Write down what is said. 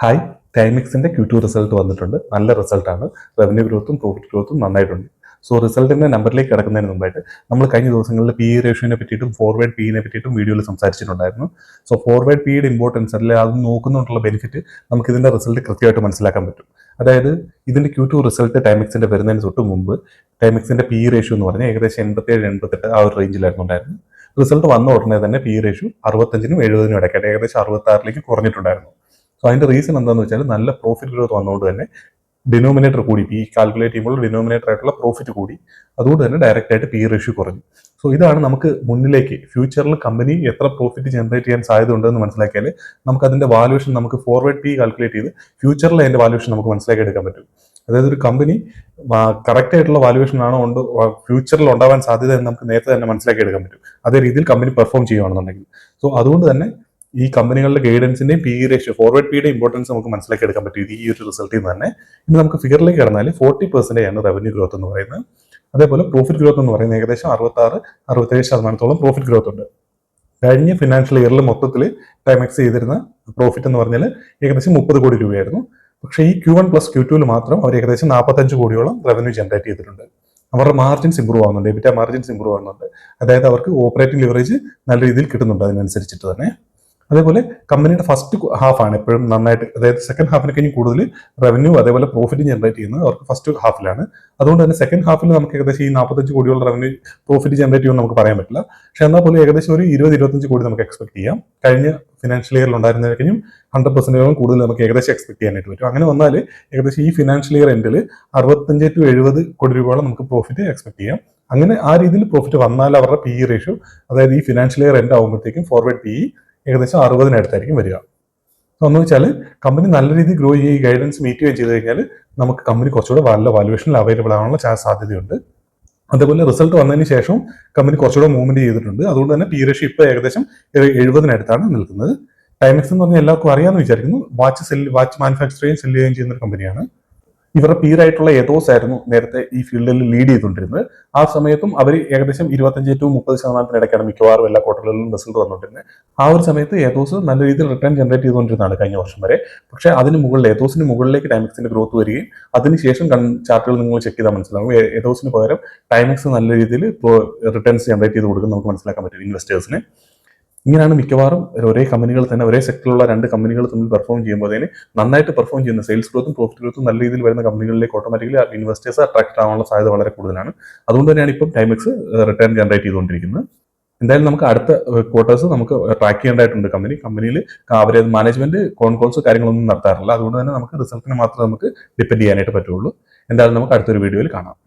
Hi, ടൈമിക്സിന്റെ Q2 result വന്നിട്ടുണ്ട്. നല്ല റിസൾട്ടാണ്. റവന്യൂ ഗ്രോത്തും പ്രോഫിറ്റ് ഗ്രോത്തും നന്നായിട്ടുണ്ട്. സോ റിസൾട്ടിന്റെ നമ്പറിലേക്ക് കിടക്കുന്നതിന് മുമ്പായിട്ട് നമ്മൾ കഴിഞ്ഞ ദിവസങ്ങളിൽ പി റേഷ്യോനെ പറ്റിയിട്ടും ഫോർവേഡ് പിനെ പറ്റിയിട്ടും വീഡിയോയിൽ സംസാരിച്ചിട്ടുണ്ടായിരുന്നു. സോ ഫോർവേഡ് പിയുടെ ഇമ്പോർട്ടൻസ് അല്ലെങ്കിൽ അത് നോക്കുന്നുണ്ടുള്ള ബെനിഫിറ്റ് നമുക്ക് ഇതിന്റെ റിസൾട്ട് കൃത്യമായിട്ട് മനസ്സിലാക്കാൻ പറ്റും. അതായത് ഇതിന്റെ Q2 റിസൾട്ട് ടൈമിക്സിന്റെ വരുന്നതിന് തൊട്ട് മുമ്പ് ടൈമിക്സിന്റെ പി റേഷ്യോ എന്ന് പറഞ്ഞാൽ ഏകദേശം 87-88 ആ ഒരു റേഞ്ചിലായിരുന്നു ഉണ്ടായിരുന്നു. റിസൾട്ട് വന്ന ഉടനെ തന്നെ പി റേഷ്യോ 65-നും 70-നും ഇടയ്ക്കായിട്ട് ഏകദേശം 66-ലേക്ക് കുറഞ്ഞിട്ടുണ്ടായിരുന്നു. സോ അതിന്റെ റീസൺ എന്താണെന്ന് വെച്ചാൽ നല്ല പ്രോഫിറ്റ് ഗ്രോത്ത് വന്നുകൊണ്ട് തന്നെ ഡിനോമിനേറ്റർ കൂടി, പി കാൽക്കുലേറ്റ് ചെയ്യുമ്പോൾ ഡിനോമിനേറ്റർ ആയിട്ടുള്ള പ്രോഫിറ്റ് കൂടി, അതുകൊണ്ട് തന്നെ ഡയറക്റ്റ് ആയിട്ട് പി റേഷ്യോ കുറഞ്ഞു. സോ ഇതാണ് നമുക്ക് മുന്നിലേക്ക് ഫ്യൂച്ചറിൽ കമ്പനി എത്ര പ്രോഫിറ്റ് ജനറേറ്റ് ചെയ്യാൻ സാധ്യത ഉണ്ടെന്ന് മനസ്സിലാക്കിയാൽ നമുക്ക് അതിന്റെ വാല്യൂഷൻ നമുക്ക് ഫോർവേഡ് പി കാൽക്കുലേറ്റ് ചെയ്ത് ഫ്യൂച്ചറിൽ അതിന്റെ വാല്യൂഷൻ നമുക്ക് മനസ്സിലാക്കി എടുക്കാൻ പറ്റും. അതായത് ഒരു കമ്പനി കറക്റ്റ് ആയിട്ടുള്ള വാല്യൂഷൻ ആണോ ഉണ്ട് ഫ്യൂച്ചറിൽ ഉണ്ടാവാൻ സാധ്യത എന്ന് നമുക്ക് നേരത്തെ തന്നെ മനസ്സിലാക്കി എടുക്കാൻ പറ്റും. അതേ രീതിയിൽ കമ്പനി പെർഫോം ചെയ്യുകയാണെന്നുണ്ടെങ്കിൽ. സോ അതുകൊണ്ട് തന്നെ ഈ കമ്പനികളുടെ ഗൈഡൻസിന്റെയും പി റേഷ്യോ ഫോർവേഡ് പിയുടെ ഇമ്പോർട്ടൻസ് നമുക്ക് മനസ്സിലാക്കി എടുക്കാൻ പറ്റും ഈ ഒരു റിസൾട്ടിൽ നിന്ന് തന്നെ. ഇനി നമുക്ക് ഫിഗറിലേക്ക് കടന്നാൽ 40% ആണ് റവന്യൂ ഗ്രോത്ത് എന്ന് പറയുന്നത്. അതേപോലെ പ്രോഫിറ്റ് ഗ്രോത്ത് എന്ന് പറയുന്നത് ഏകദേശം 66-67% പ്രോഫിറ്റ് ഗ്രോത്ത് ഉണ്ട്. കഴിഞ്ഞ ഫിനാൻഷ്യൽ ഇയറിൽ മൊത്തത്തിൽ ടൈമെക്സ് ചെയ്തിരുന്ന പ്രോഫിറ്റ് എന്ന് പറഞ്ഞാൽ ഏകദേശം 30 കോടി രൂപയായിരുന്നു. പക്ഷേ ഈ Q1 പ്ലസ് Q2 മാത്രം അവർ ഏകദേശം 45 കോടിയോളം റവന്യൂ ജനറേറ്റ് ചെയ്തിട്ടുണ്ട്. അവരുടെ മാർജിൻസ് ഇമ്പ്രൂവ് ആവുന്നുണ്ട്, എബിറ്റ മാർജിൻസ് ഇമ്പ്രൂവ് ആവുന്നുണ്ട്. അതായത് അവർക്ക് ഓപ്പറേറ്റിംഗ് ലിവറേജ് നല്ല രീതിയിൽ കിട്ടുന്നുണ്ട് അതിനനുസരിച്ചിട്ട് തന്നെ. അതേപോലെ കമ്പനിയുടെ ഫസ്റ്റ് ഹാഫ് ആണ് എപ്പോഴും നന്നായിട്ട്, അതായത് സെക്കൻഡ് ഹാഫിനെ കഴിഞ്ഞ് കൂടുതൽ റവന്യൂ അതേപോലെ പ്രോഫിറ്റ് ജനറേറ്റ് ചെയ്യുന്നത് അവർക്ക് ഫസ്റ്റ് ഹാഫിലാണ്. അതുകൊണ്ട് തന്നെ സെക്കൻഡ് ഹാഫിൽ നമുക്ക് ഏകദേശം ഈ 45 കോടിയുള്ള റവന്യൂ പ്രോഫിറ്റ് ജനറേറ്റ് ചെയ്യുമെന്ന് നമുക്ക് പറയാൻ പറ്റില്ല. പക്ഷെ എന്നാൽ പോലും ഏകദേശം ഒരു 20-25 കോടി നമുക്ക് എക്സ്പെക്ട് ചെയ്യാം. കഴിഞ്ഞ ഫിനാൻഷ്യൽ ഇയറിൽ ഉണ്ടായിരുന്നതിന് കഴിഞ്ഞും 100% കൂടുതൽ നമുക്ക് ഏകദേശം എക്സ്പെക്ട് ചെയ്യാനായിട്ട് പറ്റും. അങ്ങനെ വന്നാൽ ഏകദേശം ഈ ഫിനാൻഷ്യൽ ഇയർ എൻഡിൽ 65-70 കോടി രൂപയോളം നമുക്ക് പ്രോഫിറ്റ് എക്സ്പെക്ട് ചെയ്യാം. അങ്ങനെ ആ രീതിയിൽ പ്രോഫിറ്റ് വന്നാൽ അവരുടെ പി റേഷ്യോ, അതായത് ഈ ഫിനാൻഷ്യൽ ഇയർ എൻഡ് ആകുമ്പോഴത്തേക്കും ഫോർവേഡ് പി ഏകദേശം 60-ന് അടുത്തായിരിക്കും വരിക. എന്ന് വെച്ചാൽ കമ്പനി നല്ല രീതിയിൽ ഗ്രോ ചെയ്യുക, ഗൈഡൻസ് മീറ്റ് ചെയ്യുകയും ചെയ്ത് കഴിഞ്ഞാൽ നമുക്ക് കമ്പനി കുറച്ചുകൂടെ നല്ല വാല്യുവേഷനിൽ അവൈലബിൾ ആവാനുള്ള സാധ്യതയുണ്ട്. അതേപോലെ റിസൾട്ട് വന്നതിന് ശേഷം കമ്പനി കുറച്ചുകൂടെ മൂവ്മെന്റ് ചെയ്തിട്ടുണ്ട്. അതുകൊണ്ട് തന്നെ പി റേഷ്യോ ഇപ്പോൾ ഏകദേശം 70-ന് അടുത്താണ് നിൽക്കുന്നത്. ടൈമെക്സ് എന്ന് പറഞ്ഞാൽ എല്ലാവർക്കും അറിയാമെന്ന് വിചാരിക്കുന്നു. വാച്ച് മാനുഫാക്ചറിങ് സെല് ചെയ്യുകയും ചെയ്യുന്ന ഒരു കമ്പനിയാണ്. ഇവരുടെ പീരായിട്ടുള്ള എതോസ് ആയിരുന്നു നേരത്തെ ഈ ഫീൽഡിൽ ലീഡ് ചെയ്തുകൊണ്ടിരുന്നത്. ആ സമയത്തും അവർ ഏകദേശം 25-30% ഇടയ്ക്കാണ് മിക്കവാറും എല്ലാ ക്വാർട്ടറുകളിലും റിസൾട്ട് വന്നുകൊണ്ടിരുന്നത്. ആ ഒരു സമയത്ത് എതോസ് നല്ല രീതിയിൽ റിട്ടേൺ ജനറേറ്റ് ചെയ്തുകൊണ്ടിരുന്നതാണ് കഴിഞ്ഞ വർഷം വരെ. പക്ഷേ അതിന് മുകളിൽ എതോസിന് മുകളിലേക്ക് ടൈമെക്സിന്റെ ഗ്രോത്ത് വരികയും അതിനുശേഷം ചാർട്ടുകൾ നിങ്ങൾ ചെക്ക് ചെയ്താൽ മനസ്സിലാവും എതോസിന് പകരം ടൈമെക്സ് നല്ല രീതിയിൽ റിട്ടേൺസ് ജനറേറ്റ് ചെയ്ത് കൊടുക്കുന്നത് നമുക്ക് മനസ്സിലാക്കാൻ പറ്റും ഇൻവെസ്റ്റേഴ്സിന്. ഇങ്ങനെയാണ് മിക്കവാറും ഒരേ കമ്പനികൾ തന്നെ, ഒരേ സെക്ടറിലുള്ള രണ്ട് കമ്പനികൾ തമ്മിൽ പെർഫോം ചെയ്യുമ്പോൾ അതിന് നന്നായിട്ട് പെർഫോം ചെയ്യുന്ന സെയിൽസ് ഗ്രോത്തും പ്രോഫിറ്റ് ഗ്രോത്തും നല്ല രീതിയിൽ വരുന്ന കമ്പനികളിലേക്ക് ഓട്ടോമാറ്റിക്കലി ഇൻവെസ്റ്റേഴ്സ് അട്രാക്ട് ആവാനുള്ള സാധ്യത വളരെ കൂടുതലാണ്. അതുകൊണ്ട് തന്നെയാണ് ഇപ്പം ടൈമെക്സ് റിട്ടേൺ ജനറേറ്റ് ചെയ്തുകൊണ്ടിരിക്കുന്നത്. എന്തായാലും നമുക്ക് അടുത്ത ക്വാർട്ടേഴ്സ് നമുക്ക് ട്രാക്ക് ചെയ്യേണ്ടതായിട്ടുണ്ട്. കമ്പനിയിൽ അവരെ മാനേജ്മെന്റ് കോൺകോൾസ് കാര്യങ്ങളൊന്നും നടത്താറില്ല. അതുകൊണ്ട് തന്നെ നമുക്ക് റിസൾട്ടിനെ മാത്രമേ നമുക്ക് ഡിപ്പെൻഡ് ചെയ്യാനായിട്ട് പറ്റുള്ളൂ. എന്തായാലും നമുക്ക് അടുത്തൊരു വീഡിയോയിൽ കാണാം.